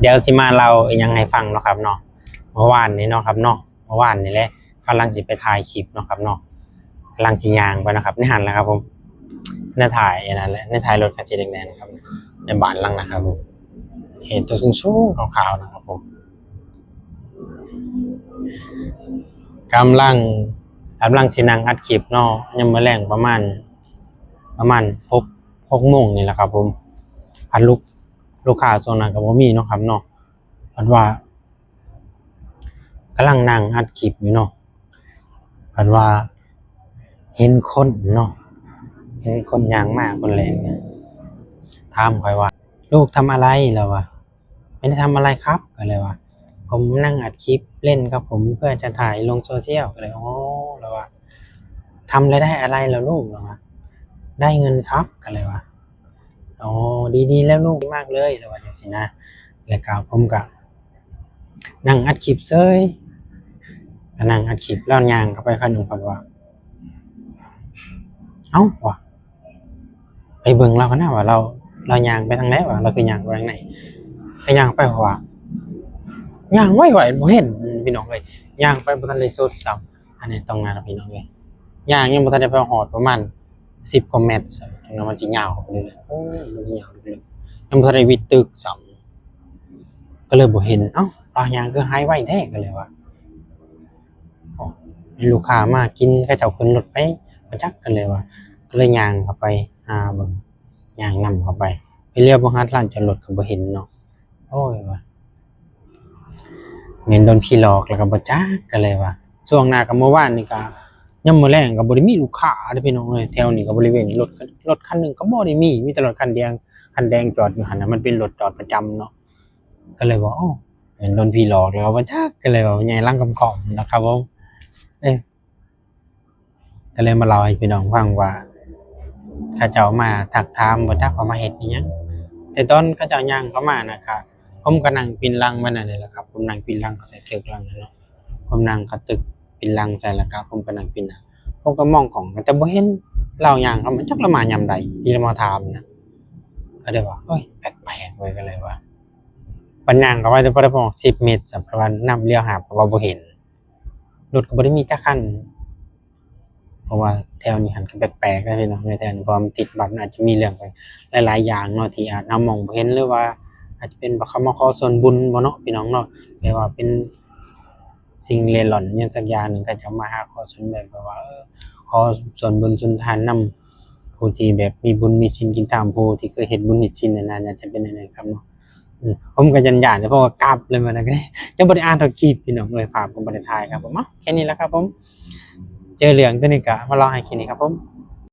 เดี๋ยวสิมาเรายังให้ฟังเนาะครับเนาะเมื่อวานนี้เนาะครับเนาะเมื่อวานนี่แหละกำลังสิไปถ่ายคลิปเนาะครับเนาะกำลังสิย่างไปนะครับในหันแล้วครับผมในถ่ายนั่นแหละในถ่ายรถคันสีแดงๆนะครับในบ้านหลังนะครับผมเห็นตัวสูงๆขาวๆนะครับผมกำลังสินั่งอัดคลิปเนาะยังมื้อแรงประมาณ6 โมงนี่แหละครับผมพันลูกค้าส่วนนั้นก็บ่มีเนาะครับเนาะพันว่ากำลังนั่งอัดคลิปอยู่เนาะพันว่าเห็นคนเนาะเห็นคนย่างมากคนแรงถามค่อยว่าลูกทำอะไรแล้ววะไม่ได้ทำอะไรครับก็เลยว่าผมนั่งอัดคลิปเล่นครับผมเพื่อจะถ่ายลงโซเชียลก็เลยอ๋อแล้วว่าทำรายได้อะไรแล้วลูกแล้ววะได้เงินครับก็เลยว่าอ๋อดีๆแล้วลูกมากเลยแล้วว่าจังซี่นะแล้วก็ผมก็นั่งอัดคลิปเซยก็นั่งอัดคลิปแล้วย่างเข้าไปคันนึงเพิ่นว่าเอ้าว่ะไปเบิ่งเรากันนะว่าเราย่างไปทางไหนวะเราคือย่างไปทางไหนไปย่างไปว่าย่างไวบ่เห็นพี่น้องเอ้ยย่างไปบ่ทันได้สุดซ้ำอันนี้ตรงนั้นนะพี่น้องเอ้ยย่างยังบ่ทันได้ไปฮอดประมาณ10 กว่าเมตรซ้ำแล้วมันสิยาวเข้าไปเรื่อยๆโอ้มันสิยาวเรื่อยๆยังบ่ทันได้วิดตึกซ้ำก็เลยบ่เห็นเอ้าเราย่างคือหายไวแท้ก็เลยว่าอ๋อมีลูกค้ามากินเขาเจ้าขึ้นรถไปบ่จักกันเลยว่าก็เลยย่างเข้าไปหาเบิ่งย่างนำเข้าไปไปเลี้ยวบ่ฮัดร้านจอดรถก็บ่เห็นเนาะโอ้ยว่าแม่นโดนผีหลอกแล้วก็บ่จักก็เลยว่าช่วงหน้าก็เมื่อวานนี่ก็ยามมื้อแลงก็บ่ได้มีลูกค้าเด้อพี่น้องเอ้ยแถวนี้ก็บริเวณรถคันหนึงก็บ่ได้มีแต่รถคันแดงจอดอยู่หั่นน่ะมันเป็นรถจอดประจำเนาะก็เลยว่าอ้อแม่นโดนผีหลอกแล้วบ่จักก็เลยว่าใหญ่ลังกำกอมนะครับผมเอ้ยก็เลยมาเล่าให้พี่น้องฟังว่าเขาเจ้ามาทักถามบ่จักว่ามาเฮ็ดอิหยังแต่ตอนเขาเจ้าย่างเข้ามาน่ะก็ผมก็นั่งปีนหลังมันนั่นแหละครับผมนั่งปีนหลังก็ใส่ตึกหลังนั่นเนาะผมนั่งก็ตึกปีนหลังใส่แล้วก็ผมก็นั่งปีนหน้าผมก็มองกล้องแต่บ่เห็นเราย่างเข้ามาจักเรามายามใดที่เรามาถามนะก็เลยว่าเฮ้ยแปลกๆเว้ยก็เลยว่าปัญญางเข้าไปแต่บ่ได้บอก10 เมตรสักประมาณนับเลี้ยวหาก็ว่าบ่เห็นรถก็บ่ได้มีจักคันเพราะว่าแถวนี้หันก็แปลกๆนะพี่น้องในแถวนี้เพราะมันติดบัตรอาจจะมีเรื่องไปหลายๆอย่างเนาะที่อาจเฮามองบ่เห็นหรือว่าอาจจะเป็นเขามาขอส่วนบุญบ่เนาะพี่น้องเนาะแปลว่าเป็นสิ่งเร่ร่อนอิหยังสักอย่างหนึ่งก็จะมาหาขอส่วนแบบว่าขอส่วนบุญส่วนทานนำผู้ที่แบบมีบุญมีศีลกินตามผู้ที่เคยเฮ็ดบุญเฮ็ดศีลนั่นน่ะน่าจะเป็นอันนั้นครับเนาะผมก็ยันย้านเพราะว่ากลับเลยมันน่ะก็ยังบ่ได้อ่านฮอดคลิปพี่น้องเอ้ยภาพผมบ่ได้ถ่ายครับผมแค่นี้แหละครับผมเจอเรื่องตัวนี้ก็มาเล่าให้กินนี่ครับผม